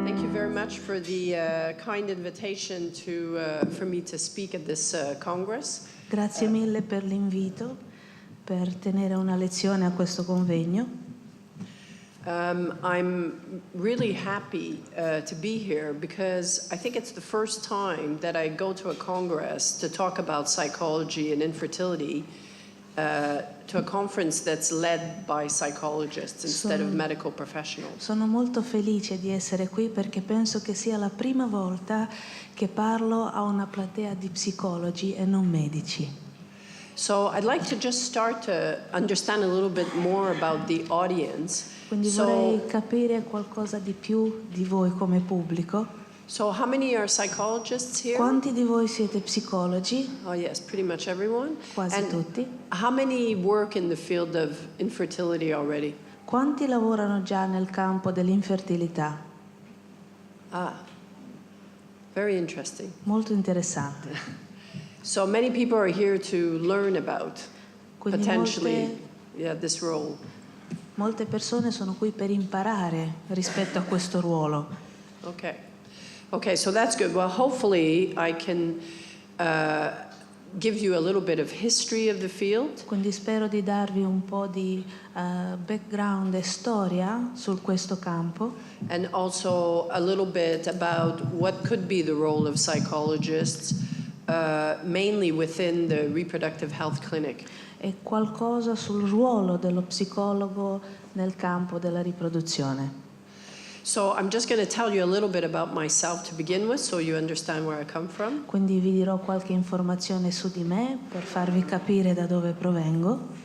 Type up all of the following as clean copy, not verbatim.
Thank you very much for the kind invitation for me to speak at this Congress. Grazie mille per l'invito per tenere una lezione a questo convegno. I'm really happy to be here because I think it's the first time that I go to a Congress to talk about psychology and infertility to a conference that's led by psychologists instead of medical professionals. Sono molto felice di essere qui perché penso che sia la prima volta che parlo a una platea di psicologi e non medici. So I'd like to just start to understand a little bit more about the audience. Quindi vorrei capire qualcosa di più di voi come pubblico. So how many are psychologists here? Quanti di voi siete psicologi? Oh yes, pretty much everyone. Quasi tutti. How many work in the field of infertility already? Quanti lavorano già nel campo dell'infertilità? Ah, very interesting. Molto interessante. So many people are here to learn about Quindi potentially this role. Molte persone sono qui per imparare rispetto a questo ruolo. Okay, so that's good. Well, hopefully I can give you a little bit of history of the field. Quindi spero di darvi un po' di background e storia su questo campo. And also a little bit about what could be the role of psychologists, mainly within the reproductive health clinic. E qualcosa sul ruolo dello psicologo nel campo della riproduzione. So I'm just going to tell you a little bit about myself to begin with, so you understand where I come from. Quindi vi dirò qualche informazione su di me per farvi capire da dove provengo.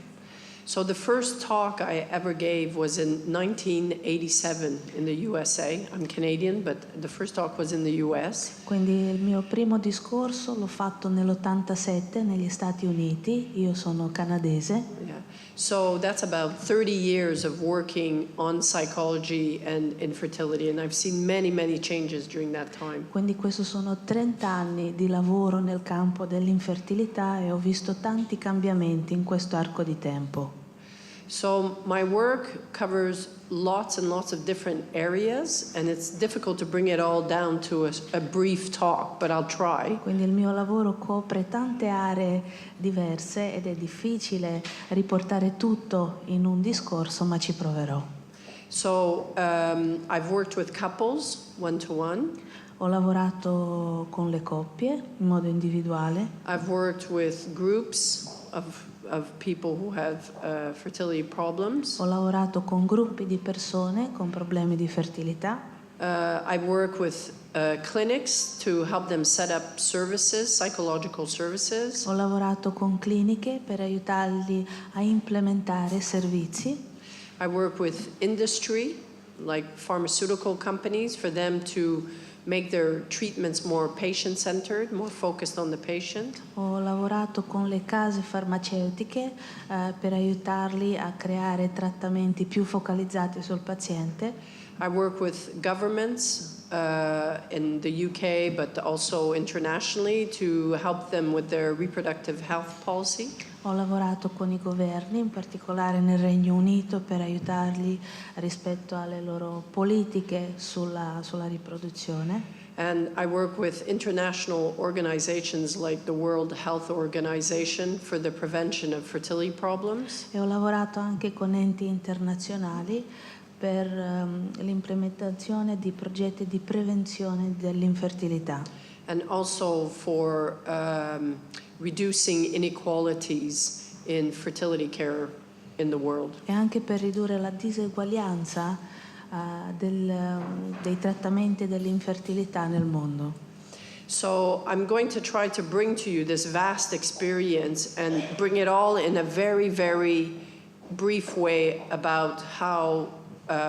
So the first talk I ever gave was in 1987 in the USA. I'm Canadian, but the first talk was in the US. Quindi il mio primo discorso l'ho fatto nell'87 negli Stati Uniti. Io sono canadese. Yeah. So that's about 30 years of working on psychology and infertility, and I've seen many, many changes during that time. Quindi questo sono 30 anni di lavoro nel campo dell'infertilità e ho visto tanti cambiamenti in questo arco di tempo. So my work covers lots and lots of different areas, and it's difficult to bring it all down to a brief talk, but I'll try. Quindi il mio lavoro copre tante aree diverse ed è difficile riportare tutto in un discorso, ma ci proverò. So I've worked with couples, one-to-one. Ho lavorato con le coppie in modo individuale. I've worked with groups of people who have fertility problems. Ho lavorato con gruppi di persone con problemi di fertilità. I work with clinics to help them set up services, psychological services. Ho lavorato con cliniche per aiutarli a implementare servizi. I work with industry, like pharmaceutical companies, for them to make their treatments more patient-centered, more focused on the patient. Ho lavorato con le case farmaceutiche per aiutarli a creare trattamenti più focalizzati sul paziente. I work with governments in the UK, but also internationally, to help them with their reproductive health policy. Ho lavorato con i governi, in particolare nel Regno Unito, per aiutarli rispetto alle loro politiche sulla riproduzione. And I work with international organizations like the World Health Organization for the prevention of fertility problems. E ho lavorato anche con enti internazionali per l'implementazione di progetti di prevenzione dell'infertilità. And also for reducing inequalities in fertility care in the world. E anche per ridurre la diseguaglianza dei trattamenti dell'infertilità nel mondo. So I'm going to try to bring to you this vast experience and bring it all in a very, very brief way about how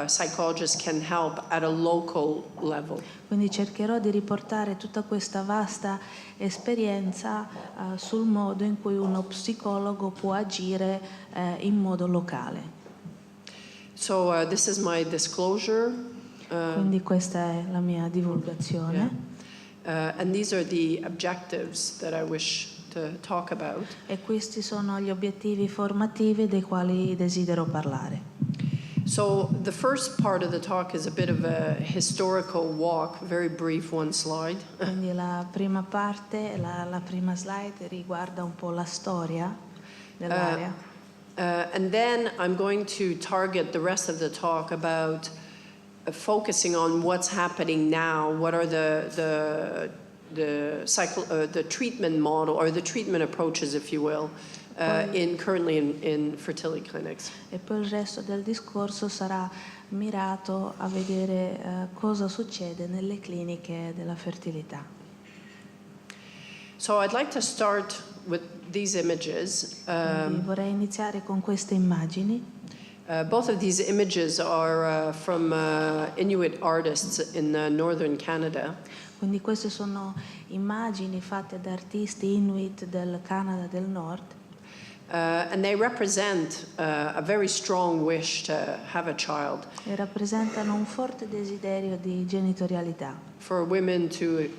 psychologists can help at a local level. Quindi cercherò di riportare tutta questa vasta esperienza sul modo in cui uno psicologo può agire in modo locale. So this is my disclosure. Quindi questa è la mia divulgazione. And these are the objectives that I wish to talk about. E questi sono gli obiettivi formativi dei quali desidero parlare. So the first part of the talk is a bit of a historical walk, very brief, one slide. Quindi la prima parte, la prima slide riguarda un po' la storia dell'area. And then I'm going to target the rest of the talk about focusing on what's happening now, what are the treatment model or the treatment approaches, if you will, currently in fertility clinics. E poi il resto del discorso sarà mirato a vedere cosa succede nelle cliniche della fertilità. So I'd like to start with these images. Quindi vorrei iniziare con queste immagini. Both of these images are from Inuit artists in northern Canada. Quindi queste sono immagini fatte da artisti Inuit del Canada del Nord. And they represent a very strong wish to have a child. E rappresentano un forte desiderio di genitorialità. For women to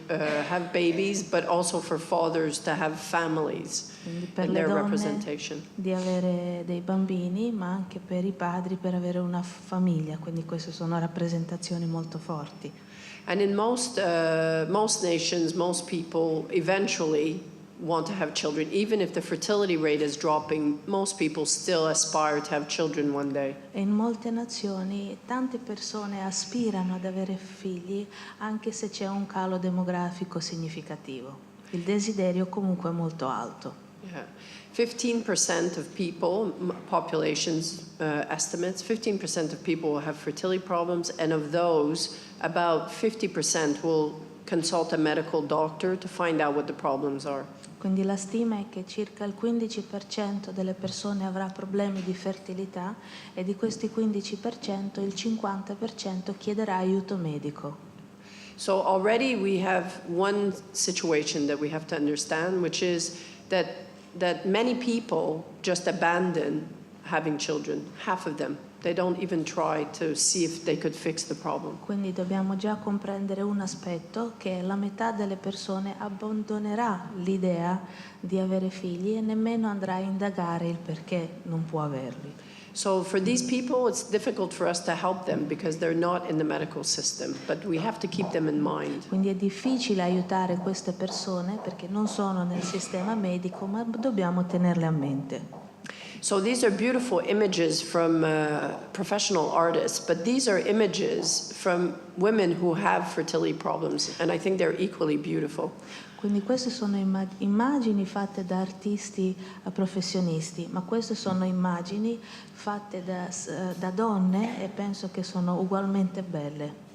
have babies, but also for fathers to have families in their representation. Di avere dei bambini, ma anche per i padri per avere una famiglia. Quindi queste sono rappresentazioni molto forti. And in most nations, most people eventually want to have children. Even if the fertility rate is dropping, most people still aspire to have children one day. E in molte nazioni tante persone aspirano ad avere figli anche se c'è un calo demografico significativo. Il desiderio comunque è molto alto. Yeah. 15% of people, populations estimates, 15% of people will have fertility problems, and of those, about 50% will consult a medical doctor to find out what the problems are. Quindi la stima è che circa il 15% delle persone avrà problemi di fertilità e di questi 15% il 50% chiederà aiuto medico. So already we have one situation that we have to understand, which is that many people just abandon having children, half of them. They don't even try to see if they could fix the problem. Quindi dobbiamo già comprendere un aspetto, che la metà delle persone abbandonerà l'idea di avere figli e nemmeno andrà a indagare il perché non può averli. So for these people, it's difficult for us to help them because they're not in the medical system, but we have to keep them in mind. Quindi è difficile aiutare queste persone perché non sono nel sistema medico, ma dobbiamo tenerle a mente. So these are beautiful images from professional artists, but these are images from women who have fertility problems, and I think they're equally beautiful. Quindi queste sono immagini fatte da artisti professionisti, ma queste sono immagini fatte da donne e penso che sono ugualmente belle.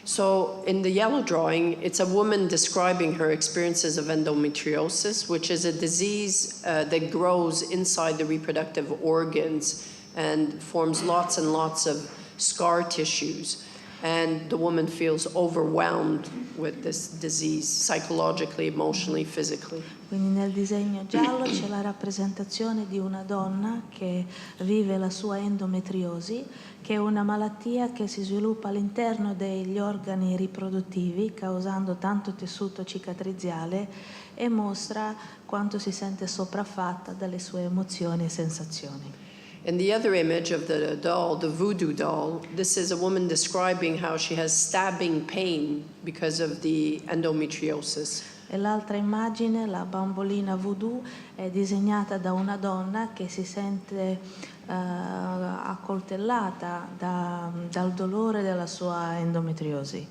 So in the yellow drawing, it's a woman describing her experiences of endometriosis, which is a disease that grows inside the reproductive organs and forms lots and lots of scar tissues. And the woman feels overwhelmed with this disease, psychologically, emotionally, physically. Quindi nel disegno giallo c'è la rappresentazione di una donna che vive la sua endometriosi, che è una malattia che si sviluppa all'interno degli organi riproduttivi, causando tanto tessuto cicatriziale, e mostra quanto si sente sopraffatta dalle sue emozioni e sensazioni. In the other image of the doll, the voodoo doll, this is a woman describing how she has stabbing pain because of the endometriosis. E l'altra immagine, la bambolina voodoo, è disegnata da una donna che si sente accoltellata dal dolore della sua endometriosi.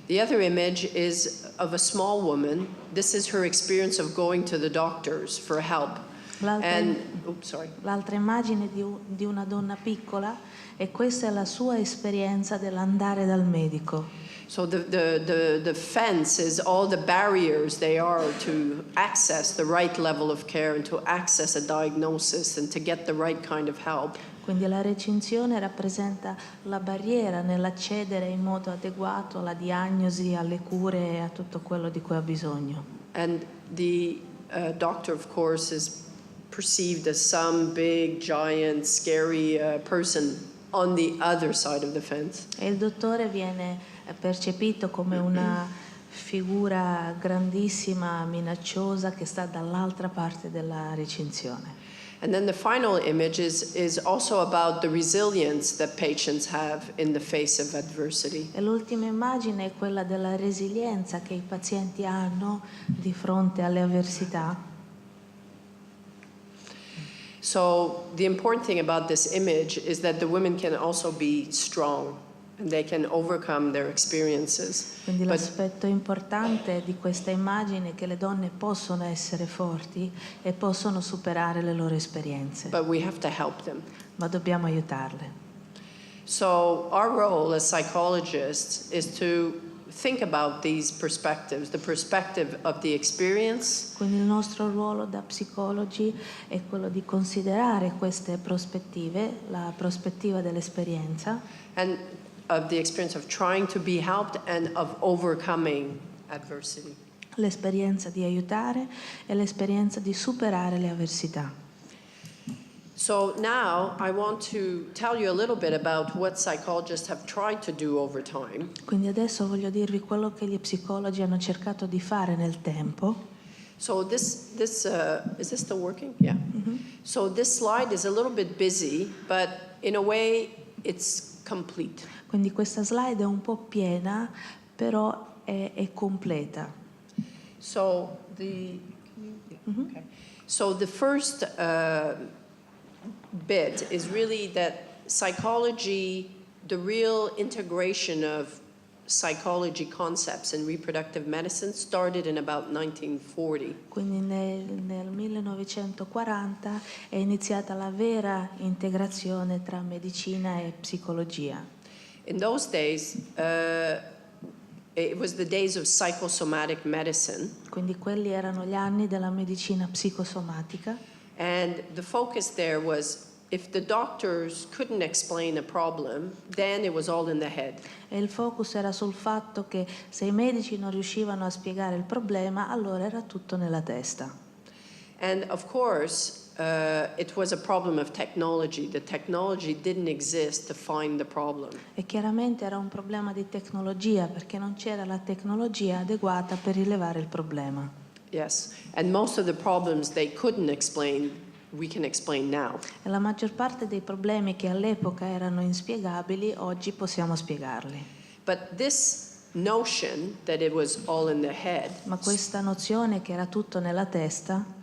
The other image is of a small woman. This is her experience of going to the doctors for help. L'altra immagine di una donna piccola, e questa è la sua esperienza dell'andare dal medico. So the fence is all the barriers they are to access the right level of care and to access a diagnosis and to get the right kind of help. Quindi la recinzione rappresenta la barriera nell'accedere in modo adeguato alla diagnosi, alle cure e a tutto quello di cui ha bisogno. And the doctor, of course, is perceived as some big, giant, scary person on the other side of the fence. E il dottore viene percepito come una figura grandissima, minacciosa, che sta dall'altra parte della recinzione. And then the final image is also about the resilience that patients have in the face of adversity. E l'ultima immagine è quella della resilienza che i pazienti hanno di fronte alle avversità. So the important thing about this image is that the women can also be strong and they can overcome their experiences. Quindi l'aspetto importante di questa immagine è che le donne possono essere forti e possono superare le loro esperienze, But we have to help them. ma dobbiamo aiutarle. So our role as psychologists is to think about these perspectives, the perspective of the experience, Quindi il nostro ruolo da psicologi è quello di considerare queste prospettive, la prospettiva dell'esperienza and of the experience of trying to be helped and of overcoming adversity. l'esperienza di aiutare e l'esperienza di superare le avversità. So now I want to tell you a little bit about what psychologists have tried to do over time. Quindi adesso voglio dirvi quello che gli psicologi hanno cercato di fare nel tempo. So this is this still working? Yeah. So this slide is a little bit busy, but in a way it's complete. Quindi questa slide è un po' piena, però è completa. So okay. So the first bit is really that psychology, the real integration of psychology concepts in reproductive medicine started in about 1940. Quindi nel 1940 è iniziata la vera integrazione tra medicina e psicologia. In those days, it was the days of psychosomatic medicine, Quindi quelli erano gli anni della medicina psicosomatica and the focus there was if the doctors couldn't explain a problem, then it was all in the head. e il focus era sul fatto che se i medici non riuscivano a spiegare il problema, allora era tutto nella testa. And of course, it was a problem of technology. The technology didn't exist to find the problem. E chiaramente era un problema di tecnologia perché non c'era la tecnologia adeguata per rilevare il problema. Yes, and most of the problems they couldn't explain, we can explain now. E la maggior parte dei problemi che all'epoca erano inspiegabili, oggi possiamo spiegarli. But this notion that it was all in the head Ma questa nozione che era tutto nella testa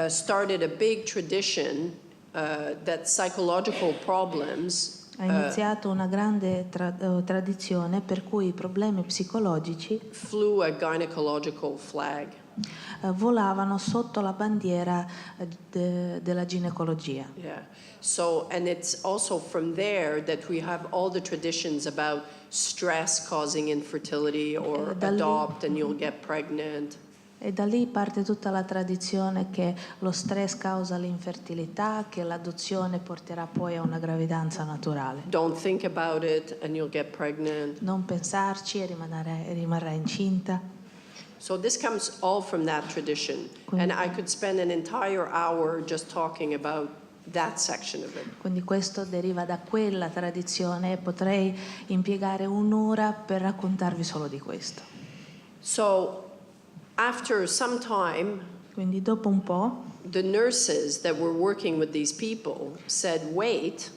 started a big tradition that psychological problems ha iniziato una grande tradizione per cui i problemi psicologici flew a gynecological flag. volavano sotto la bandiera della ginecologia. Yeah. So, and it's also from there that we have all the traditions about stress causing infertility or da lì- adopt and you'll get pregnant. E da lì parte tutta la tradizione che lo stress causa l'infertilità, che l'adozione porterà poi a una gravidanza naturale. Don't think about it and you'll get pregnant. Non pensarci e rimarrai incinta. So this comes all from that tradition. And I could spend an entire hour just talking about that section of it. Quindi questo deriva da quella tradizione e potrei impiegare un'ora per raccontarvi solo di questo. So after some time, Quindi dopo un po' the nurses that were working with these people said, wait,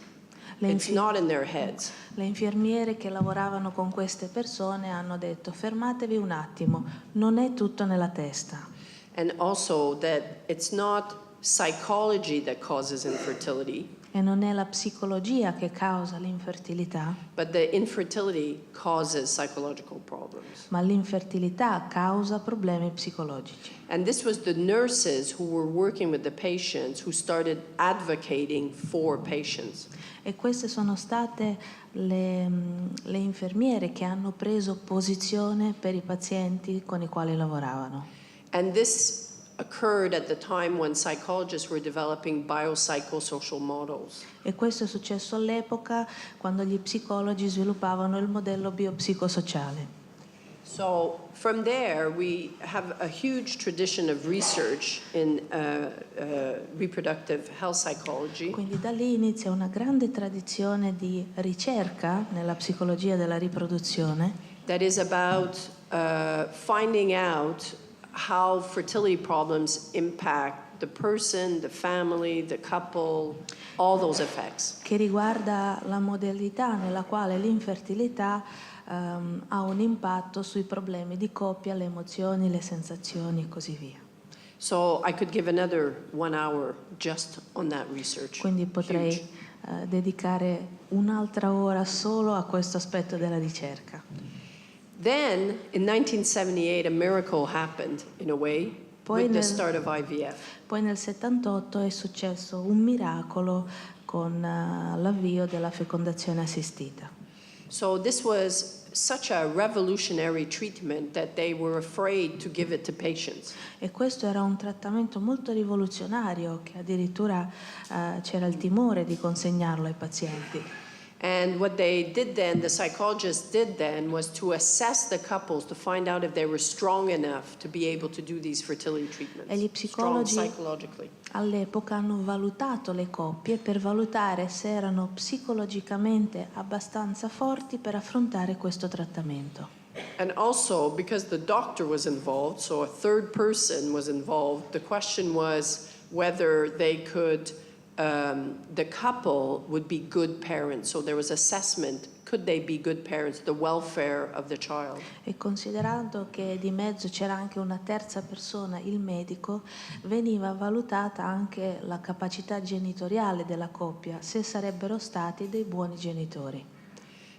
it's not in their heads. le infermiere che lavoravano con queste persone hanno detto fermatevi un attimo, non è tutto nella testa. And also that it's not psychology that causes infertility, E non è la psicologia che causa l'infertilità, but the infertility causes psychological problems. ma l'infertilità causa problemi psicologici. And this was the nurses who were working with the patients who started advocating for patients. E queste sono state le infermiere che hanno preso posizione per i pazienti con i quali lavoravano. And this occurred at the time when psychologists were developing biopsychosocial models. E questo è successo all'epoca quando gli psicologi sviluppavano il modello biopsicosociale. So from there, we have a huge tradition of research in reproductive health psychology. Quindi da lì inizia una grande tradizione di ricerca nella psicologia della riproduzione That is about finding out how fertility problems impact the person, the family, the couple, all those effects. Che riguarda la modalità nella quale l'infertilità ha un impatto sui problemi di coppia, le emozioni, le sensazioni e così via. So I could give another 1 hour just on that research. Quindi potrei Huge. dedicare un'altra ora solo a questo aspetto della ricerca. Then, in 1978, a miracle happened, in a way, with the start of IVF. Poi nel 78 è successo un miracolo con l'avvio della fecondazione assistita. So this was such a revolutionary treatment that they were afraid to give it to patients. E questo era un trattamento molto rivoluzionario che addirittura c'era il timore di consegnarlo ai pazienti. And what they did then, the psychologists did then, was to assess the couples to find out if they were strong enough to be able to do these fertility treatments. E gli Strong psicologi psychologically. all'epoca hanno valutato le coppie per valutare se erano psicologicamente abbastanza forti per affrontare questo trattamento. And also, because the doctor was involved, so a third person was involved, the question was whether they could, the couple would be good parents. So there was assessment, could they be good parents, the welfare of the child. E considerando che di mezzo c'era anche una terza persona, il medico, veniva valutata anche la capacità genitoriale della coppia, se sarebbero stati dei buoni genitori.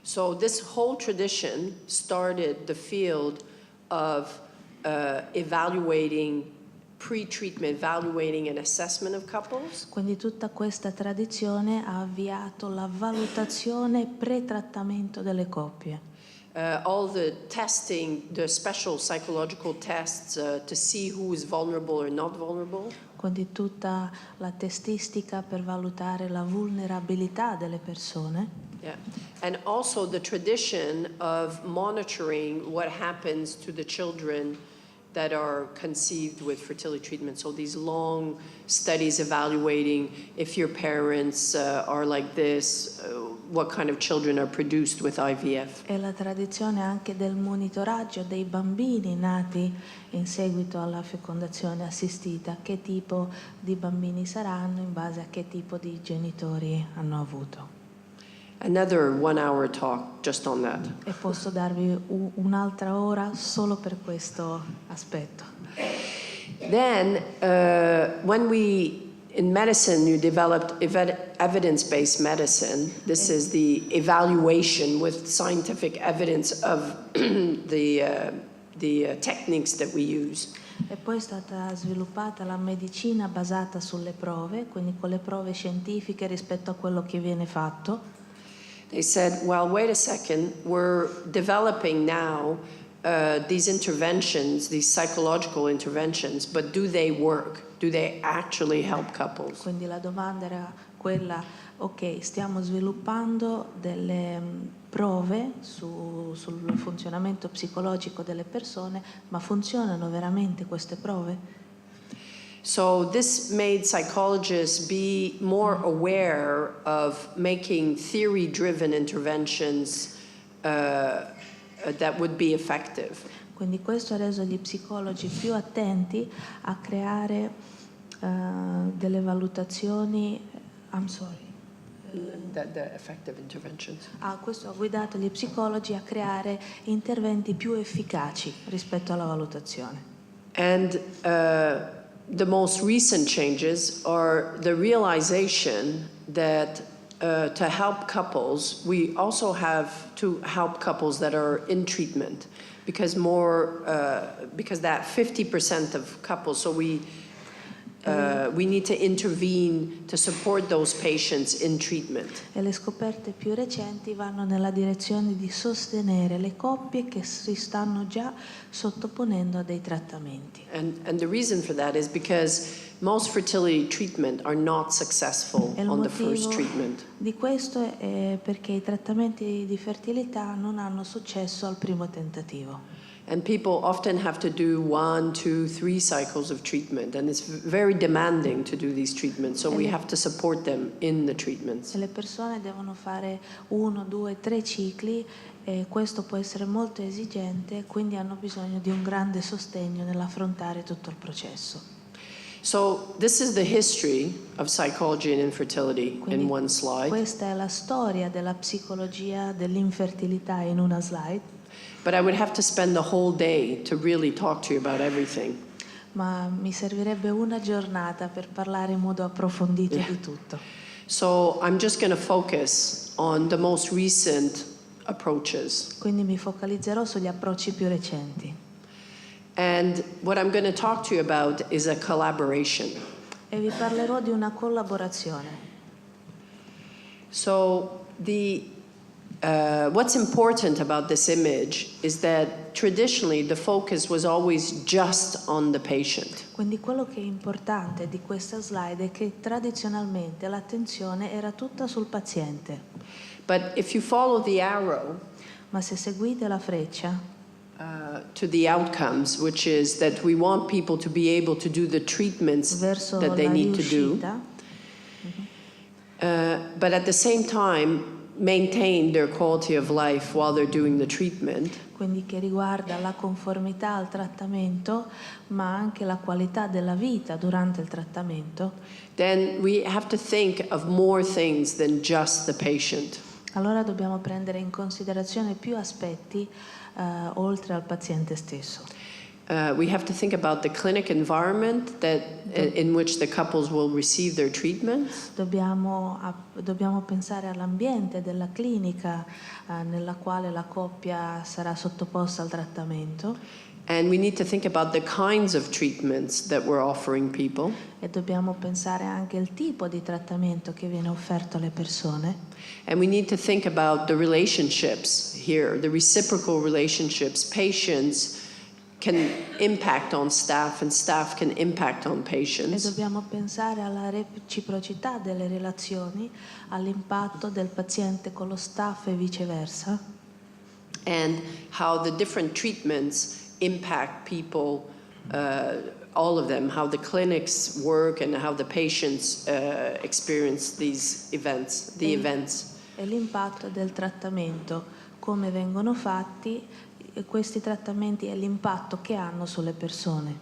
So this whole tradition started the field of evaluating pre-treatment, evaluating and assessment of couples. Quindi tutta questa tradizione ha avviato la valutazione pre-trattamento delle coppie. All the testing, the special psychological tests to see who is vulnerable or not vulnerable. Quindi tutta la testistica per valutare la vulnerabilità delle persone. Yeah. And also the tradition of monitoring what happens to the children that are conceived with fertility treatment. So these long studies evaluating if your parents are like this, what kind of children are produced with IVF. E la tradizione anche del monitoraggio dei bambini nati in seguito alla fecondazione assistita, che tipo di bambini saranno in base a che tipo di genitori hanno avuto. Another 1 hour talk just on that. E posso darvi un'altra ora solo per questo aspetto. Then, when in medicine, you developed evidence-based medicine. This is the evaluation with scientific evidence of the techniques that we use. E poi è stata sviluppata la medicina basata sulle prove, quindi con le prove scientifiche rispetto a quello che viene fatto. They said, well, wait a second, we're developing now these interventions, these psychological interventions, but do they work? Do they actually help couples? Quindi la domanda era quella, ok, stiamo sviluppando delle prove sul funzionamento psicologico delle persone, ma funzionano veramente queste prove? So this made psychologists be more aware of making theory-driven interventions that would be effective. Quindi questo ha reso gli psicologi più attenti a creare delle valutazioni, The effective interventions. Questo ha guidato gli psicologi a creare interventi più efficaci rispetto alla valutazione. And the most recent changes are the realization that to help couples, we also have to help couples that are in treatment, because that 50% of couples, so we need to intervene to support those patients in treatment. E le scoperte più recenti vanno nella direzione di sostenere le coppie che si stanno già sottoponendo a dei trattamenti. And the reason for that is because most fertility treatment are not successful on the first treatment. Di questo è perché i trattamenti di fertilità non hanno successo al primo tentativo. And people often have to do 1, 2, 3 cycles of treatment, and it's very demanding to do these treatments, so we have to support them in the treatments. E le persone devono fare 1, 2, 3 cicli e questo può essere molto esigente, quindi hanno bisogno di un grande sostegno nell'affrontare tutto il processo. So this is the history of psychology and infertility Quindi in one slide. questa è la storia della psicologia dell'infertilità in una slide, But I would have to spend the whole day to really talk to you about everything. ma mi servirebbe una giornata per parlare in modo approfondito di tutto. So I'm just going to focus on the most recent approaches. Quindi mi focalizzerò sugli approcci più recenti. And what I'm going to talk to you about is a collaboration. E vi parlerò di una collaborazione. So what's important about this image is that traditionally the focus was always just on the patient. Quindi quello che è importante di questa slide è che tradizionalmente l'attenzione era tutta sul paziente. But if you follow the arrow Ma se seguite la freccia to the outcomes, which is that we want people to be able to do the treatments verso that they la need to do, riuscita, but at the same time maintain their quality of life while they're doing the treatment, quindi che riguarda la conformità al trattamento, ma anche la qualità della vita durante il trattamento, then we have to think of more things than just the patient. allora dobbiamo prendere in considerazione più aspetti oltre al paziente stesso. We have to think about the clinic environment in which the couples will receive their treatments. Dobbiamo pensare all'ambiente della clinica nella quale la coppia sarà sottoposta al trattamento. And we need to think about the kinds of treatments that we're offering people. E dobbiamo pensare anche al tipo di trattamento che viene offerto alle persone. And we need to think about the relationships here, the reciprocal relationships. Patients can impact on staff and staff can impact on E patients. dobbiamo pensare alla reciprocità delle relazioni, all'impatto del paziente con lo staff e viceversa. And how the different treatments impact people, all of them, how the clinics work and how the patients experience these events, the events. E l'impatto del trattamento, come vengono fatti questi trattamenti e l'impatto che hanno sulle persone.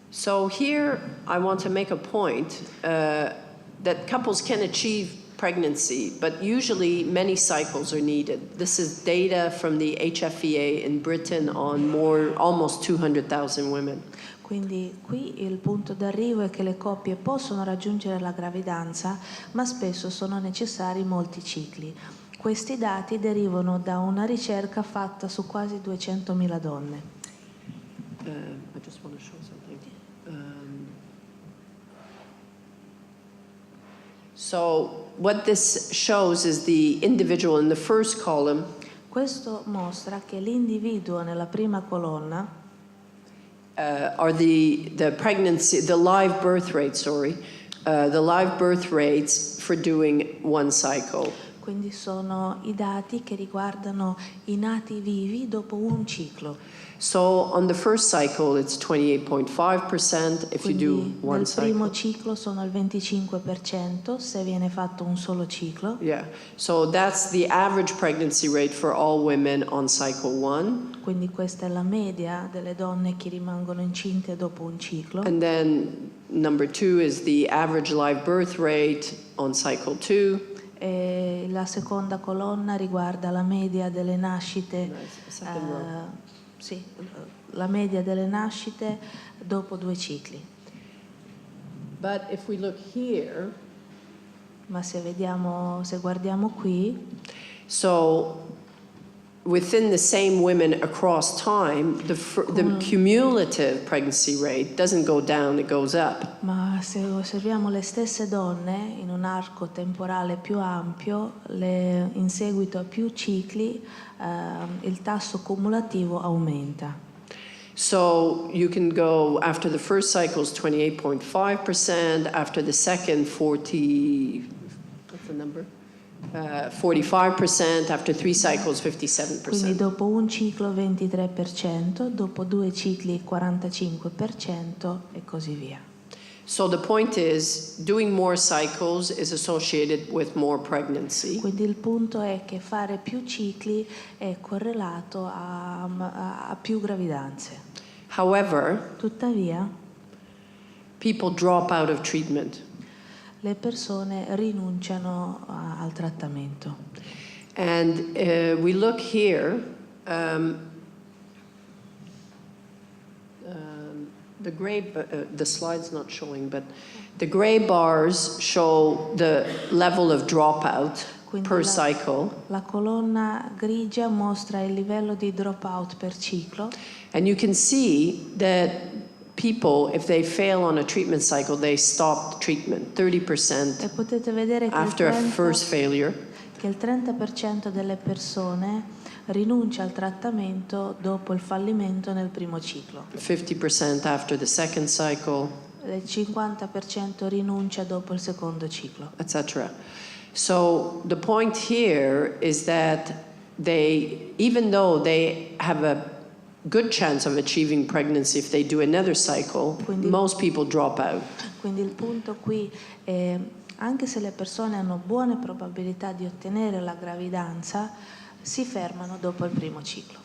So here I want to make a point that couples can achieve pregnancy, but usually many cycles are needed. This is data from the HFEA in Britain on almost 200,000 women. Quindi qui il punto d'arrivo è che le coppie possono raggiungere la gravidanza, ma spesso sono necessari molti cicli. Questi dati derivano da una ricerca fatta su quasi 200.000 donne. I just want to show something. So what this shows is the individual in the first column. Questo mostra che l'individuo nella prima colonna Are the pregnancy, the live birth rate, the live birth rates for doing one cycle. quindi sono i dati che riguardano i nati vivi dopo un ciclo. So on the first cycle it's 28.5% if you do Quindi one nel primo cycle. ciclo sono al 25% se viene fatto un solo ciclo. Yeah, so that's the average pregnancy rate for all women on cycle 1. Quindi questa è la media delle donne che rimangono incinte dopo un ciclo. And then number 2 is the average live birth rate on cycle 2. E la seconda colonna riguarda la media delle nascite, sì, la media delle nascite dopo 2 cicli. But if we look here, Ma se guardiamo qui, so within the same women across time, the cumulative pregnancy rate doesn't go down, it goes up. ma se osserviamo le stesse donne in un arco temporale più ampio, in seguito a più cicli, il tasso cumulativo aumenta. So you can go after the first cycle is 28.5%, after the second 40, what's the number? 45%, after 3 cycles Quindi 57%. dopo un ciclo 23%, dopo 2 cicli 45% e così via. So the point is, doing more cycles is associated with more pregnancy. Quindi il punto è che fare più cicli è correlato a più gravidanze. However, Tuttavia, people drop out of treatment. Le persone rinunciano al trattamento. And we look here, the gray, the slide's not showing, but the gray bars show the level of dropout per cycle. La colonna grigia mostra il livello di dropout per ciclo. And you can see that people, if they fail on a treatment cycle, they stop treatment, 30% E potete vedere che after a first failure. che il 30% delle persone rinuncia al trattamento dopo il fallimento nel primo ciclo. 50% after the second cycle, Il 50% rinuncia dopo il secondo ciclo. etc. So the point here is that they, even though they have a good chance of achieving pregnancy if they do another cycle, Quindi- most people drop out. Quindi il punto qui è, anche se le persone hanno buone probabilità di ottenere la gravidanza, si fermano dopo il primo ciclo.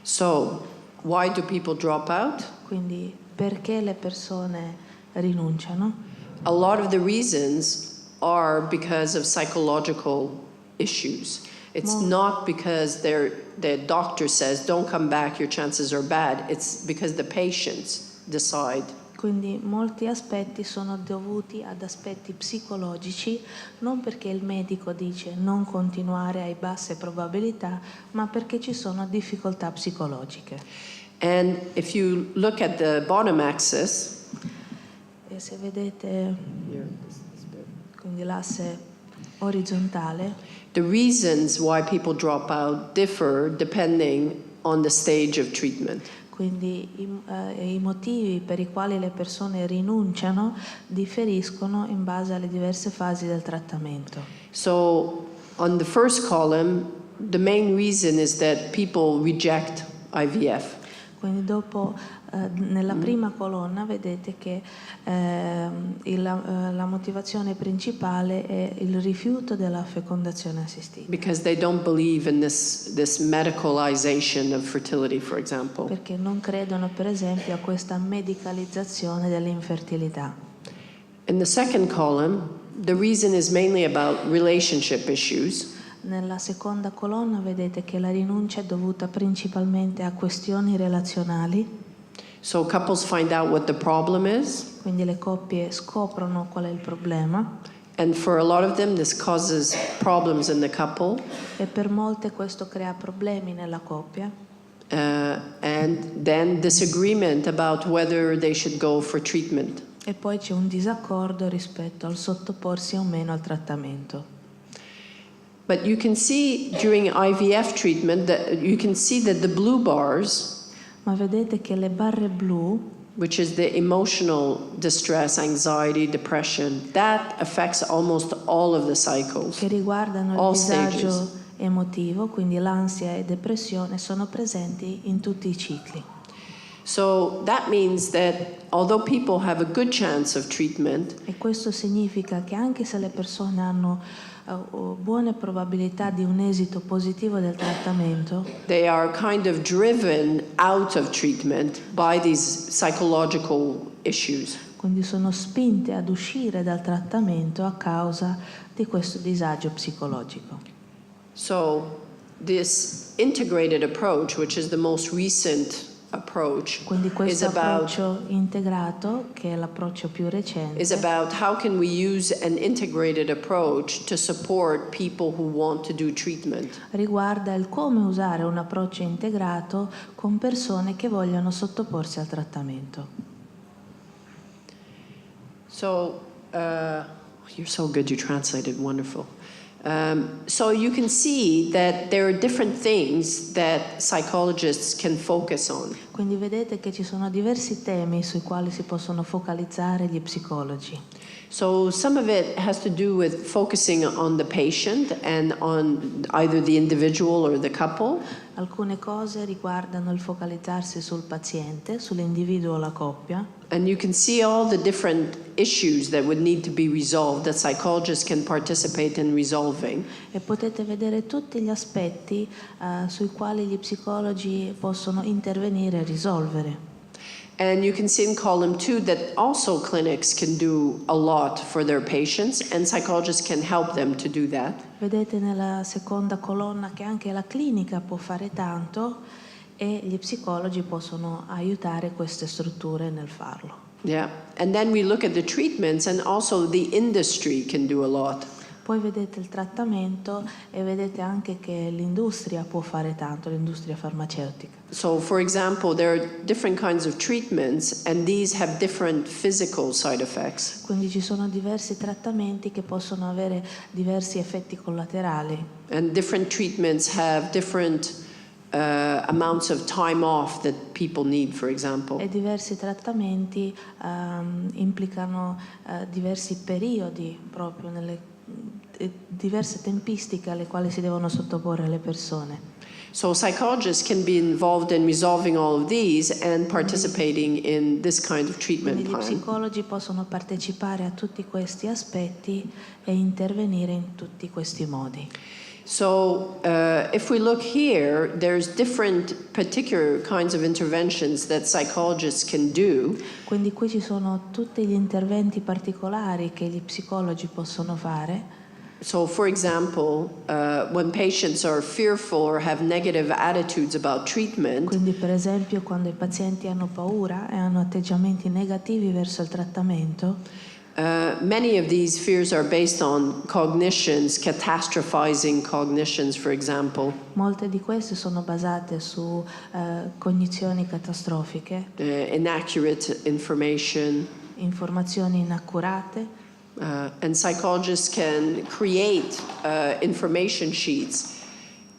So why do people drop out? Quindi perché le persone rinunciano? A lot of the reasons are because of psychological issues. It's not because the doctor says, don't come back, your chances are bad. It's because the patients decide. Quindi molti aspetti sono dovuti ad aspetti psicologici, non perché il medico dice non continuare, hai basse probabilità, ma perché ci sono difficoltà psicologiche. And if you look at the bottom axis, E se vedete quindi l'asse orizzontale, the reasons why people drop out differ depending on the stage of treatment. quindi i motivi per i quali le persone rinunciano differiscono in base alle diverse fasi del trattamento. So on the first column, the main reason is that people reject IVF. Quindi dopo, nella prima colonna, vedete che la motivazione principale è il rifiuto della fecondazione assistita. Because they don't believe in this medicalization of fertility, for example. Perché non credono, per esempio, a questa medicalizzazione dell'infertilità. In the second column, the reason is mainly about relationship issues. Nella seconda colonna vedete che la rinuncia è dovuta principalmente a questioni relazionali, So couples find out what the problem is, quindi le coppie scoprono qual è il problema and for a lot of them this causes problems in the couple, e per molte questo crea problemi nella coppia and then disagreement about whether they should go for treatment. e poi c'è un disaccordo rispetto al sottoporsi o meno al trattamento. But you can see during IVF treatment that you can see that the blue bars, Ma vedete che le barre blu, which is the emotional distress, anxiety, depression, that affects almost all of the cycles. che riguardano All il disagio stages. emotivo, quindi l'ansia e depressione, sono presenti in tutti i cicli. So that means that although people have a good chance of treatment, E questo significa che anche se le persone hanno buone probabilità di un esito positivo del trattamento, they are kind of driven out of treatment by these psychological issues. quindi sono spinte ad uscire dal trattamento a causa di questo disagio psicologico. So this integrated approach, which is the most recent approach, Quindi is questo about approccio integrato, che è l'approccio più recente, is about how can we use an integrated approach to support people who want to do treatment. riguarda il come usare un approccio integrato con persone che vogliono sottoporsi al trattamento. So you're so good, you translated wonderful. So you can see that there are different things that psychologists can focus on. Quindi vedete che ci sono diversi temi sui quali si possono focalizzare gli psicologi. So some of it has to do with focusing on the patient and on either the individual or the couple. Alcune cose riguardano il focalizzarsi sul paziente, sull'individuo o la coppia, And you can see all the different issues that would need to be resolved that psychologists can participate in resolving. e potete vedere tutti gli aspetti sui quali gli psicologi possono intervenire e risolvere. And you can see in column 2 that also clinics can do a lot for their patients, and psychologists can help them to do that. Vedete nella seconda colonna che anche la clinica può fare tanto e gli psicologi possono aiutare queste strutture nel farlo. Yeah, and then we look at the treatments, and also the industry can do a lot. Poi vedete il trattamento e vedete anche che l'industria può fare tanto, l'industria farmaceutica. So, for example, there are different kinds of treatments, and these have different physical side effects. Quindi ci sono diversi trattamenti che possono avere diversi effetti collaterali. And different treatments have different amounts of time off that people need, for example. E diversi trattamenti implicano diversi periodi proprio diverse tempistiche alle quali si devono sottoporre le persone. So psychologists can be involved in resolving all of these and participating in this kind of treatment Quindi gli plan. psicologi possono partecipare a tutti questi aspetti e intervenire in tutti questi modi. So if we look here, there's different particular kinds of interventions that psychologists can do. Quindi qui ci sono tutti gli interventi particolari che gli psicologi possono fare. So, for example, when patients are fearful or have negative attitudes about treatment, Quindi per esempio quando i pazienti hanno paura e hanno atteggiamenti negativi verso il trattamento, many of these fears are based on cognitions, catastrophizing cognitions, for example, molte di queste sono basate su cognizioni catastrofiche, inaccurate information, informazioni inaccurate. and psychologists can create information sheets.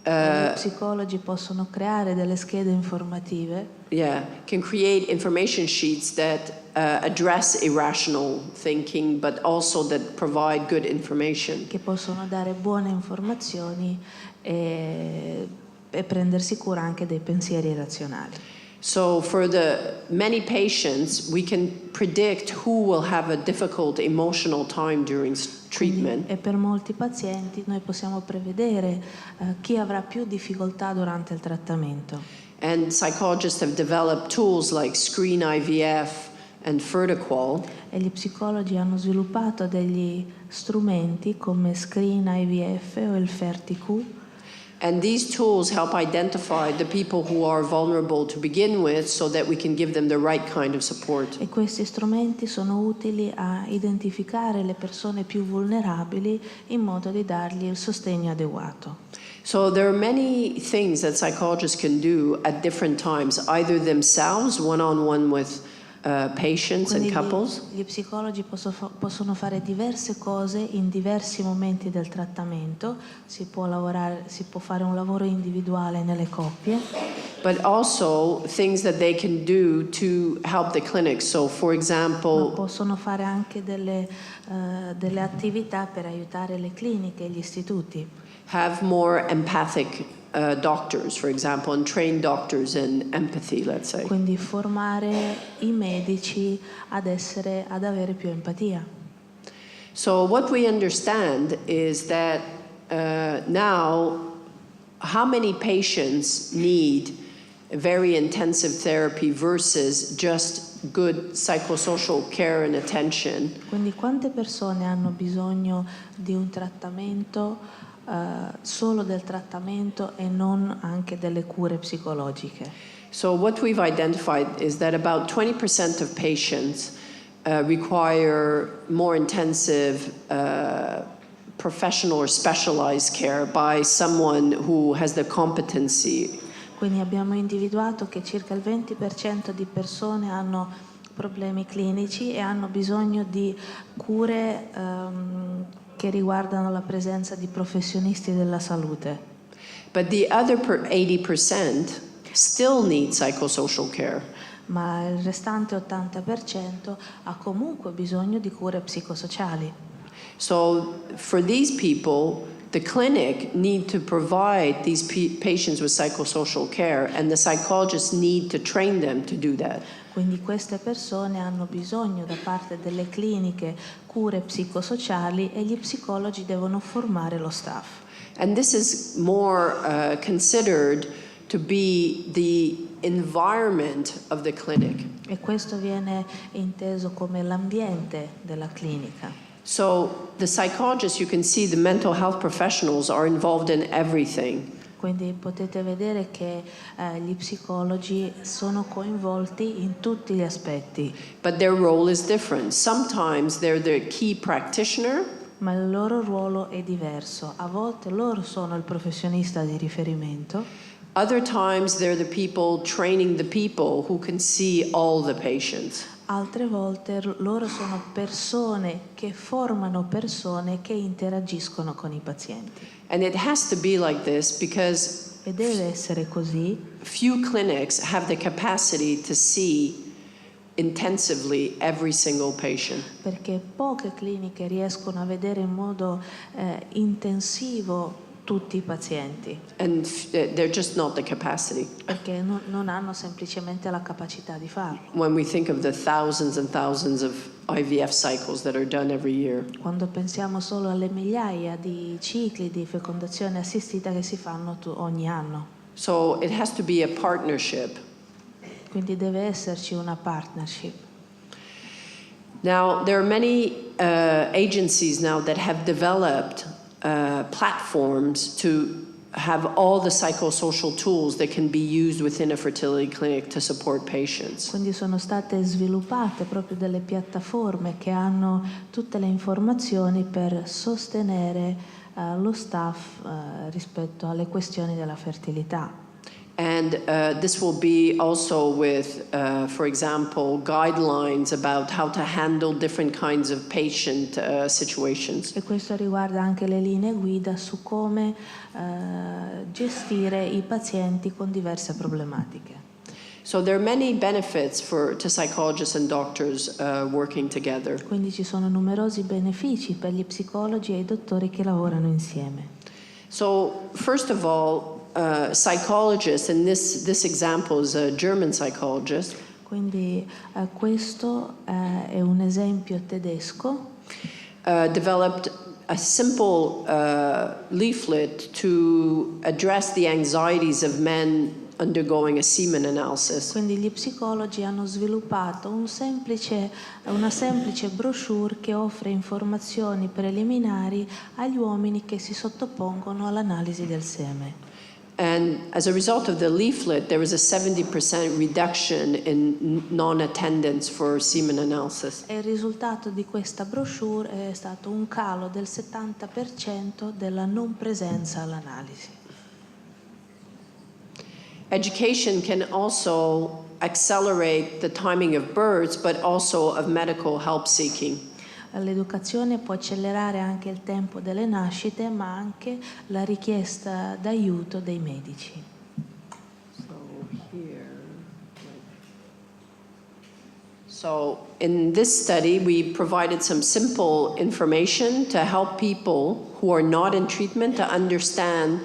Gli psicologi possono creare delle schede informative. Can create information sheets that address irrational thinking, but also that provide good information. Che possono dare buone informazioni e prendersi cura anche dei pensieri razionali. So for the many patients, we can predict who will have a difficult emotional time during treatment. E per molti pazienti noi possiamo prevedere chi avrà più difficoltà durante il trattamento. And psychologists have developed tools like screen IVF and Fertility. E gli psicologi hanno sviluppato degli strumenti come Screen IVF o il Fertility. And these tools help identify the people who are vulnerable to begin with so that we can give them the right kind of support. E questi strumenti sono utili a identificare le persone più vulnerabili in modo di dargli il sostegno adeguato. So there are many things that psychologists can do at different times, either themselves, one-on-one with patients and Quindi couples, gli psicologi possono fare diverse cose in diversi momenti del trattamento, si può fare un lavoro individuale nelle coppie, but also things that they can do to help the clinic. So, for ma example, possono fare anche delle attività per aiutare le cliniche e gli istituti. have more empathic doctors, for example, and train doctors in empathy, let's say. Quindi formare i medici ad avere più empatia. So what we understand is that now how many patients need very intensive therapy versus just good psychosocial care and attention. Quindi quante persone hanno bisogno di un trattamento, solo del trattamento e non anche delle cure psicologiche? So what we've identified is that about 20% of patients require more intensive professional or specialized care by someone who has the competency. Quindi abbiamo individuato che circa il 20% di persone hanno problemi clinici e hanno bisogno di cure che riguardano la presenza di professionisti della salute. But the other 80% still need psychosocial care. Ma il restante 80% ha comunque bisogno di cure psicosociali. So for these people, the clinic need to provide these patients with psychosocial care, and the psychologists need to train them to do that. Quindi queste persone hanno bisogno da parte delle cliniche cure psicosociali e gli psicologi devono formare lo staff. And this is more considered to be the environment of the clinic. E questo viene inteso come l'ambiente della clinica. So the psychologists, you can see the mental health professionals are involved in everything. Quindi potete vedere che gli psicologi sono coinvolti in tutti gli aspetti. But their role is different. Sometimes they're the key practitioner. Ma il loro ruolo è diverso. A volte loro sono il professionista di riferimento. Other times they're the people training the people who can see all the patients. Altre volte loro sono persone che formano persone che interagiscono con i pazienti. And it has to be like this because E deve essere così few clinics have the capacity to see intensively every single patient. perché poche cliniche riescono a vedere in modo intensivo tutti i pazienti, And they're just not the capacity. perché non hanno semplicemente la capacità di farlo. When we think of the thousands and thousands of IVF cycles that are done every year. Quando pensiamo solo alle migliaia di cicli di fecondazione assistita che si fanno ogni anno. So it has to be a partnership. Quindi deve esserci una partnership. Now, there are many agencies now that have developed platforms to have all the psychosocial tools that can be used within a fertility clinic to support patients. Quindi sono state sviluppate proprio delle piattaforme che hanno tutte le informazioni per sostenere lo staff rispetto alle questioni della fertilità. And this will be also with, for example, guidelines about how to handle different kinds of patient situations. E questo riguarda anche le linee guida su come gestire i pazienti con diverse problematiche. So there are many benefits to psychologists and doctors working together. Quindi ci sono numerosi benefici per gli psicologi e i dottori che lavorano insieme. So first of all, psychologists, and this example is a German psychologist. Quindi questo è un esempio tedesco. Developed a simple leaflet to address the anxieties of men undergoing a semen analysis. Quindi gli psicologi hanno sviluppato una semplice brochure che offre informazioni preliminari agli uomini che si sottopongono all'analisi del seme. And as a result of the leaflet, there was a 70% reduction in non-attendance for semen analysis. E il risultato di questa brochure è stato un calo del 70% della non presenza all'analisi. Education can also accelerate the timing of births, but also of medical help seeking. L'educazione può accelerare anche il tempo delle nascite, ma anche la richiesta d'aiuto dei medici. So in this study, we provided some simple information to help people who are not in treatment to understand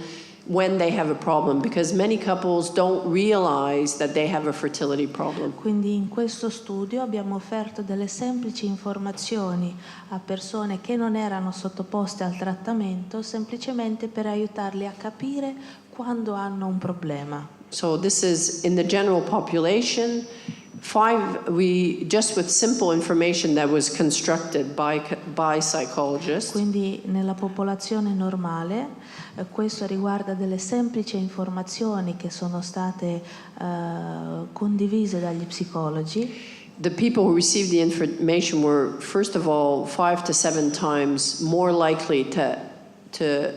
when they have a problem, because many couples don't realize that they have a fertility problem. Quindi in questo studio abbiamo offerto delle semplici informazioni a persone che non erano sottoposte al trattamento, semplicemente per aiutarli a capire quando hanno un problema. So this is in the general population. Just with simple information that was constructed by psychologists. Quindi nella popolazione normale questo riguarda delle semplici informazioni che sono state condivise dagli psicologi. The people who received the information were, first of all, 5 to 7 times more likely to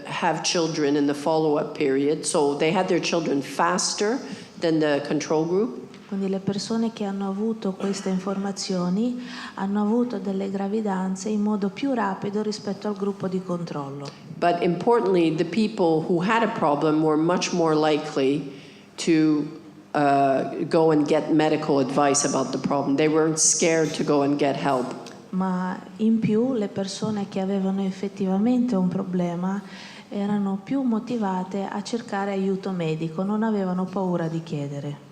have children in the follow-up period. So they had their children faster than the control group. Quindi le persone che hanno avuto queste informazioni hanno avuto delle gravidanze in modo più rapido rispetto al gruppo di controllo. But importantly, the people who had a problem were much more likely to go and get medical advice about the problem. They weren't scared to go and get help. Ma in più le persone che avevano effettivamente un problema erano più motivate a cercare aiuto medico, non avevano paura di chiedere.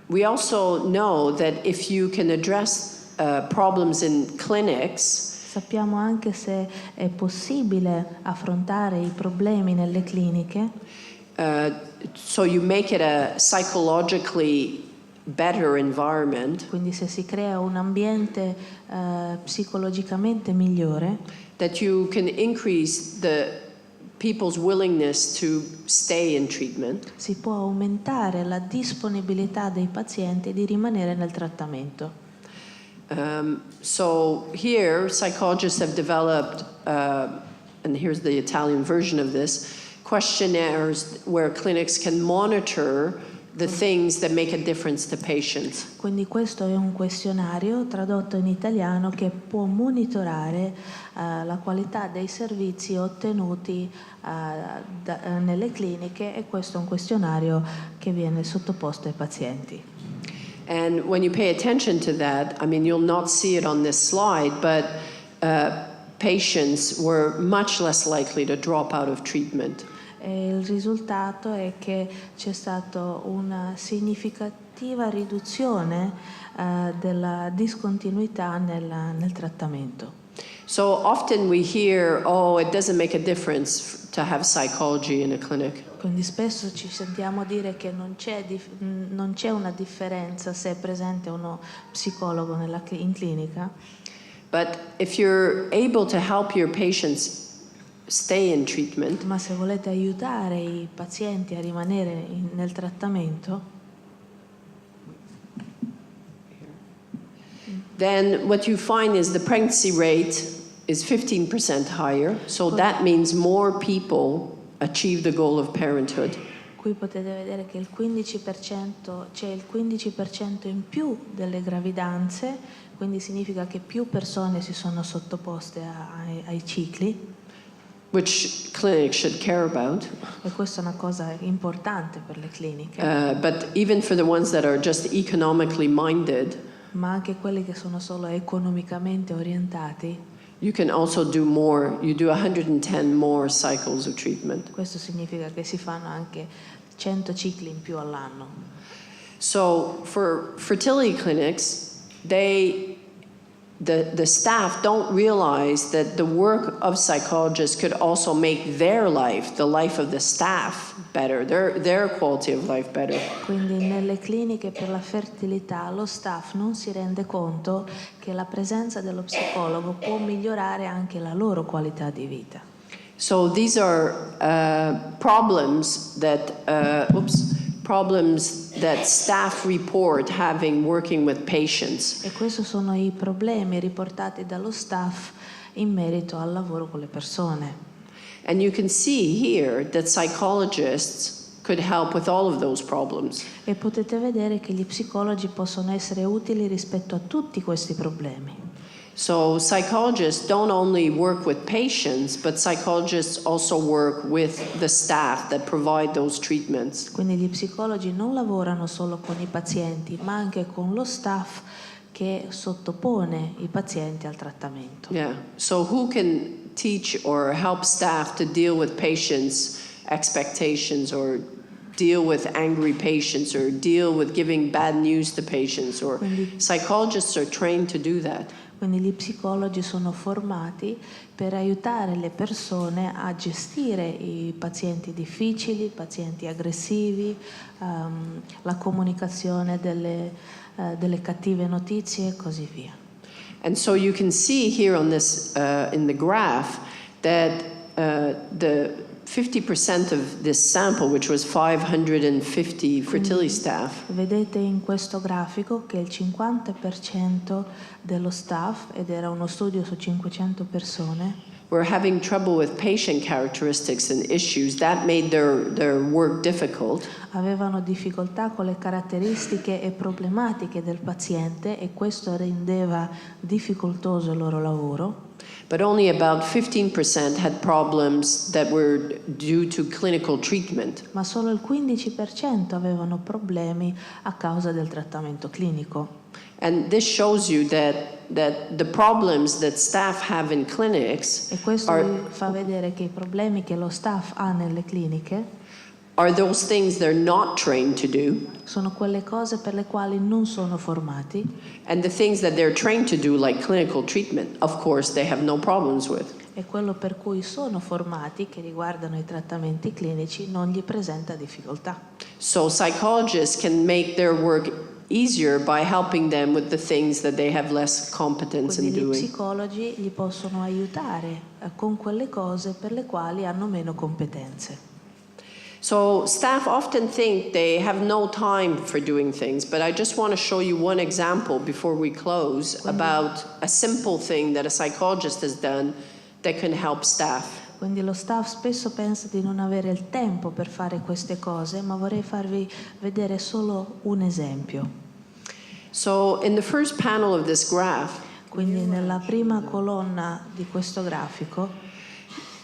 We also know that if you can address problems in clinics, sappiamo anche se è possibile affrontare i problemi nelle cliniche. So you make it a psychologically better environment, quindi se si crea un ambiente psicologicamente migliore, that you can increase the people's willingness to stay in treatment. si può aumentare la disponibilità dei pazienti di rimanere nel trattamento. So here, psychologists have developed, and here's the Italian version of this, questionnaires where clinics can monitor the things that make a difference to patients. Quindi questo è un questionario tradotto in italiano che può monitorare la qualità dei servizi ottenuti nelle cliniche, e questo è un questionario che viene sottoposto ai pazienti. And when you pay attention to that, I mean, you'll not see it on this slide, but patients were much less likely to drop out of treatment. E il risultato è che c'è stata una significativa riduzione della discontinuità nel trattamento. So often we hear, oh, it doesn't make a difference to have psychology in a clinic. Quindi spesso ci sentiamo dire che non c'è una differenza se è presente uno psicologo in clinica. But if you're able to help your patients stay in treatment, Ma se volete aiutare i pazienti a rimanere nel trattamento, then what you find is the pregnancy rate is 15% higher. So that means more people achieve the goal of parenthood. qui potete vedere che c'è il 15% in più delle gravidanze, quindi significa che più persone si sono sottoposte ai cicli. Which clinics should care about. E questa è una cosa importante per le cliniche. But even for the ones that are just economically minded, Ma anche quelli che sono solo economicamente orientati, you can also do more. You do 110 more cycles of treatment. questo significa che si fanno anche 100 cicli in più all'anno. So for fertility clinics, the staff don't realize that the work of psychologists could also make their life, the life of the staff, better, their quality of life better. Quindi nelle cliniche per la fertilità lo staff non si rende conto che la presenza dello psicologo può migliorare anche la loro qualità di vita. So these are problems that staff report having working with patients. E questi sono i problemi riportati dallo staff in merito al lavoro con le persone. And you can see here that psychologists could help with all of those problems. E potete vedere che gli psicologi possono essere utili rispetto a tutti questi problemi. So psychologists don't only work with patients, but psychologists also work with the staff that provide those treatments. Quindi gli psicologi non lavorano solo con i pazienti, ma anche con lo staff che sottopone i pazienti al trattamento. Yeah. So who can teach or help staff to deal with patients' expectations, or deal with angry patients, or deal with giving bad news to patients, or psychologists are trained to do that. Quindi gli psicologi sono formati per aiutare le persone a gestire i pazienti difficili, i pazienti aggressivi, la comunicazione delle cattive notizie e così via. And so you can see here on this, in the graph, that the 50% of this sample, which was 550 fertility staff, Vedete in questo grafico che il 50% dello staff, ed era uno studio su 500 persone, were having trouble with patient characteristics and issues. That made their work difficult. avevano difficoltà con le caratteristiche e problematiche del paziente, e questo rendeva difficoltoso il loro lavoro. But only about 15% had problems that were due to clinical treatment. Ma solo il 15% avevano problemi a causa del trattamento clinico. And this shows you that the problems that staff have in clinics E questo vi fa vedere che i problemi che lo staff ha nelle cliniche are those things they're not trained to do, sono quelle cose per le quali non sono formati, and the things that they're trained to do, like clinical treatment, of course, they have no problems with. e quello per cui sono formati, che riguardano i trattamenti clinici, non gli presenta difficoltà. So psychologists can make their work easier by helping them with the things that they have less competence in Quindi gli doing. psicologi li possono aiutare con quelle cose per le quali hanno meno competenze. So staff often think they have no time for doing things, but I just want to show you one example before we close about a simple thing that a psychologist has done that can help staff. Quindi lo staff spesso pensa di non avere il tempo per fare queste cose, ma vorrei farvi vedere solo un esempio. So in the first panel of this graph, Quindi nella prima colonna di questo grafico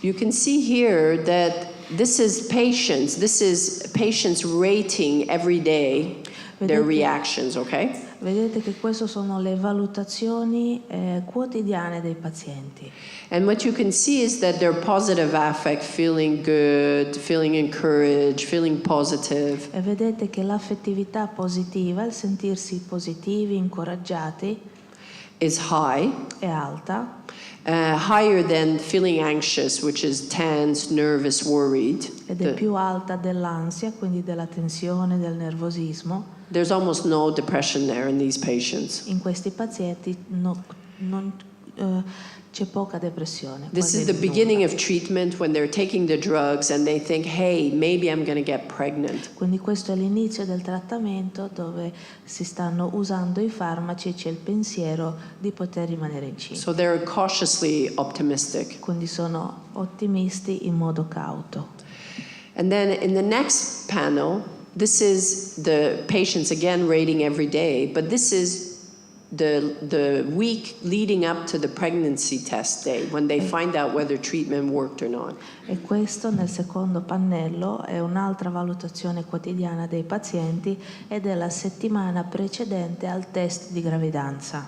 you can see here that this is patients rating every day their reactions, okay? vedete che queste sono le valutazioni quotidiane dei pazienti. And what you can see is that their positive affect, feeling good, feeling encouraged, feeling positive, E vedete che l'affettività positiva, il sentirsi positivi, incoraggiati, is high, è alta, higher than feeling anxious, which is tense, nervous, worried. ed è più alta dell'ansia, quindi della tensione, del nervosismo. There's almost no depression there in these patients. In questi pazienti c'è poca depressione. This quasi is the nulla. beginning of treatment when they're taking the drugs and they think, hey, maybe I'm going to get pregnant. Quindi questo è l'inizio del trattamento dove si stanno usando i farmaci e c'è il pensiero di poter rimanere incinta. So they're cautiously optimistic. Quindi sono ottimisti in modo cauto. And then in the next panel, this is the patients again rating every day, but this is the week leading up to the pregnancy test day when they find out whether treatment worked or not. E questo nel secondo pannello è un'altra valutazione quotidiana dei pazienti ed è la settimana precedente al test di gravidanza.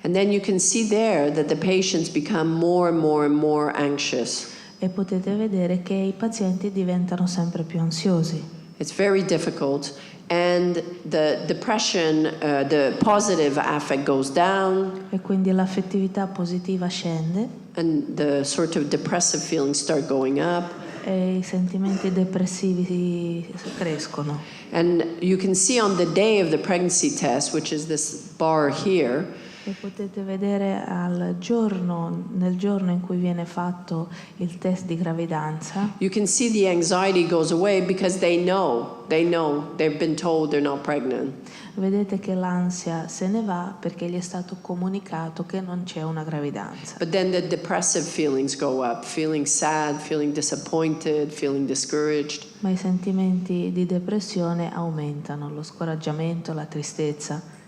And then you can see there that the patients become more and more and more anxious. E potete vedere che i pazienti diventano sempre più ansiosi. It's very difficult, and the depression, the positive affect goes down, E quindi l'affettività positiva scende and the sort of depressive feelings start going up. e i sentimenti depressivi crescono. And you can see on the day of the pregnancy test, which is this bar here, E potete vedere nel giorno in cui viene fatto il test di gravidanza, you can see the anxiety goes away because they know, they've been told they're not pregnant. vedete che l'ansia se ne va perché gli è stato comunicato che non c'è una gravidanza. But then the depressive feelings go up, feeling sad, feeling disappointed, feeling discouraged. Ma i sentimenti di depressione aumentano, lo scoraggiamento, la tristezza.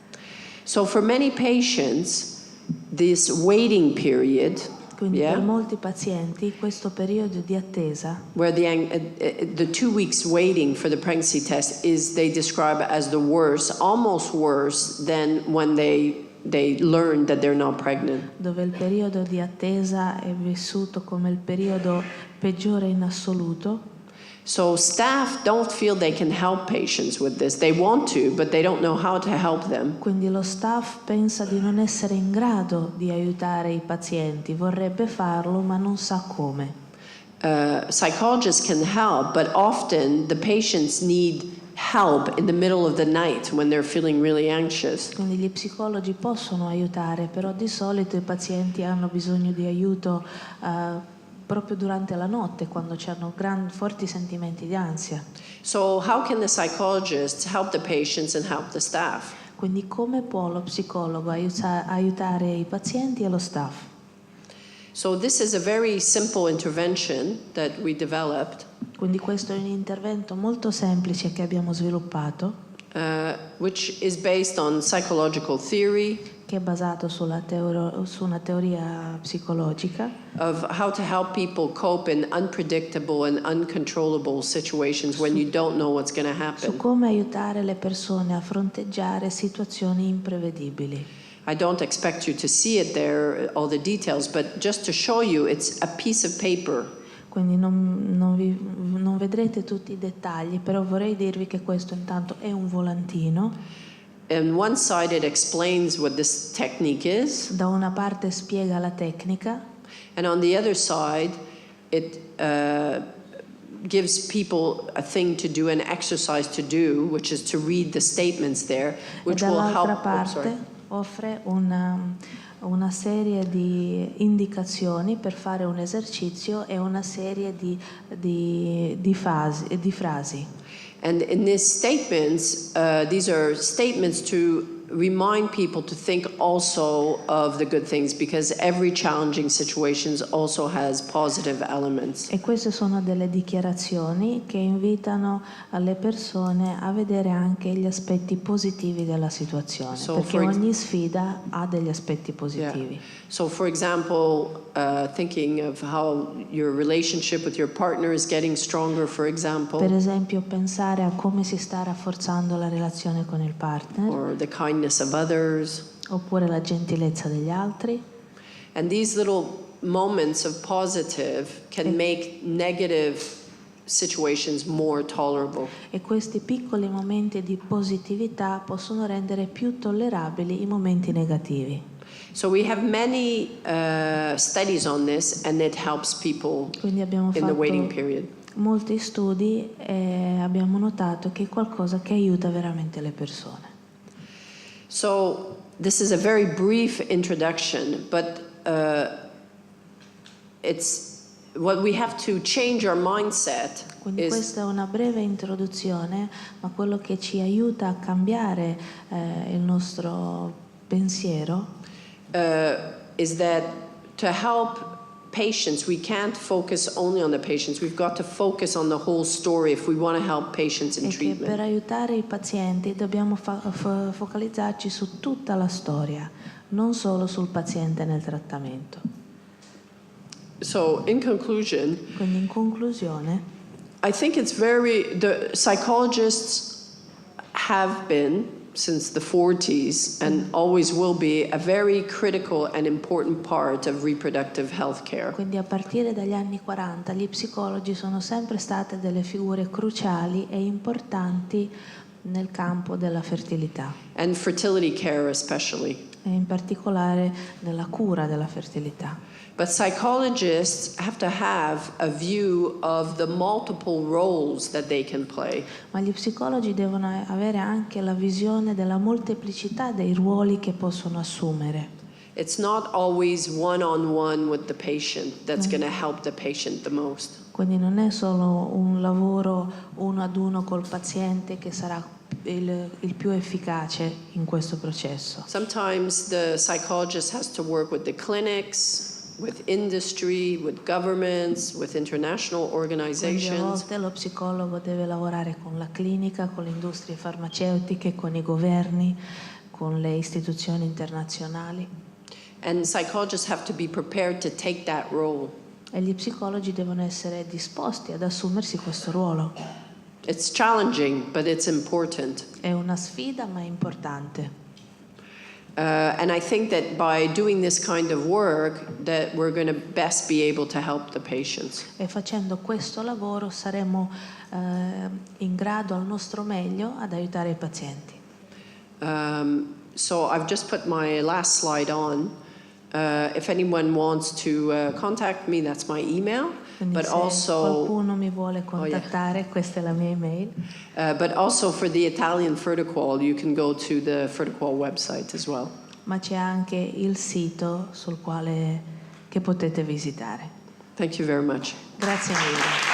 So for many patients, this waiting period, Quindi per molti pazienti questo periodo di attesa, where the 2 weeks waiting for the pregnancy test is, they describe as the worst, almost worse than when they learn that they're not pregnant. dove il periodo di attesa è vissuto come il periodo peggiore in assoluto. So staff don't feel they can help patients with this. They want to, but they don't know how to help them. Quindi lo staff pensa di non essere in grado di aiutare i pazienti, vorrebbe farlo ma non sa come. Psychologists can help, but often the patients need help in the middle of the night when they're feeling really anxious. Quindi gli psicologi possono aiutare, però di solito i pazienti hanno bisogno di aiuto proprio durante la notte, quando hanno forti sentimenti di ansia. So how can the psychologist help the patients and help the staff? Quindi come può lo psicologo aiutare i pazienti e lo staff? So this is a very simple intervention that we developed, Quindi questo è un intervento molto semplice che abbiamo sviluppato, which is based on psychological theory che è basato su una teoria psicologica of how to help people cope in unpredictable and uncontrollable situations when you don't know what's going to su happen. come aiutare le persone a fronteggiare situazioni imprevedibili. I don't expect you to see it there, all the details, but just to show you, it's a piece of paper. Quindi non vedrete tutti i dettagli, però vorrei dirvi che questo intanto è un volantino. And one side it explains what this technique is, Da una parte spiega la tecnica and on the other side it gives people a thing to do, an exercise to do, which is to read the statements there, which e will dall'altra help. parte offre una serie di indicazioni per fare un esercizio e una serie di frasi. And in these statements, these are statements to remind people to think also of the good things, because every challenging situation also has positive elements. E queste sono delle dichiarazioni che invitano le persone a vedere anche gli aspetti positivi della situazione, perché ogni sfida ha degli aspetti positivi. Yeah. So for example, thinking of how your relationship with your partner is getting stronger, for example. Per esempio, pensare a come si sta rafforzando la relazione con il partner. Or the kindness of others. Oppure la gentilezza degli altri. And these little moments of positive can make negative situations more tolerable. E questi piccoli momenti di positività possono rendere più tollerabili i momenti negativi. So we have many studies on this, and it helps people Quindi abbiamo in the waiting fatto period. molti studi e abbiamo notato che è qualcosa che aiuta veramente le persone. So this is a very brief introduction, but it's what we have to change our mindset. Quindi questa è una breve introduzione, ma quello che ci aiuta a cambiare il nostro pensiero is that to help patients, we can't focus only on the patients. We've got to focus on the whole story if we want to help patients in è che treatment. per aiutare i pazienti dobbiamo focalizzarci su tutta la storia, non solo sul paziente nel trattamento. So in conclusion, Quindi in conclusione, I think the psychologists have been, since the 40s, and always will be, a very critical and important part of reproductive health care. quindi a partire dagli anni 40 gli psicologi sono sempre state delle figure cruciali e importanti nel campo della fertilità And fertility care especially. e in particolare nella cura della fertilità. But psychologists have to have a view of the multiple roles that they can play. Ma gli psicologi devono avere anche la visione della molteplicità dei ruoli che possono assumere. It's not always one-on-one with the patient that's going to help the patient the most. Quindi non è solo un lavoro uno ad uno col paziente che sarà il più efficace in questo processo. Sometimes the psychologist has to work with the clinics, with industry, with governments, with international Quindi a organizations. volte lo psicologo deve lavorare con la clinica, con le industrie farmaceutiche, con i governi, con le istituzioni internazionali. And psychologists have to be prepared to take that role. E gli psicologi devono essere disposti ad assumersi questo ruolo. It's challenging, but it's important. È una sfida, ma è importante. And I think that by doing this kind of work, that we're going to best be able to help the patients. E facendo questo lavoro saremo in grado al nostro meglio ad aiutare i pazienti. So I've just put my last slide on. If anyone wants to contact me, that's my email. Quindi But se also, qualcuno mi vuole contattare, questa è la mia email. but also for the Italian Fertiqual, you can go to the Fertiqual website as well. Ma c'è anche il sito che potete visitare. Thank you very much. Grazie mille.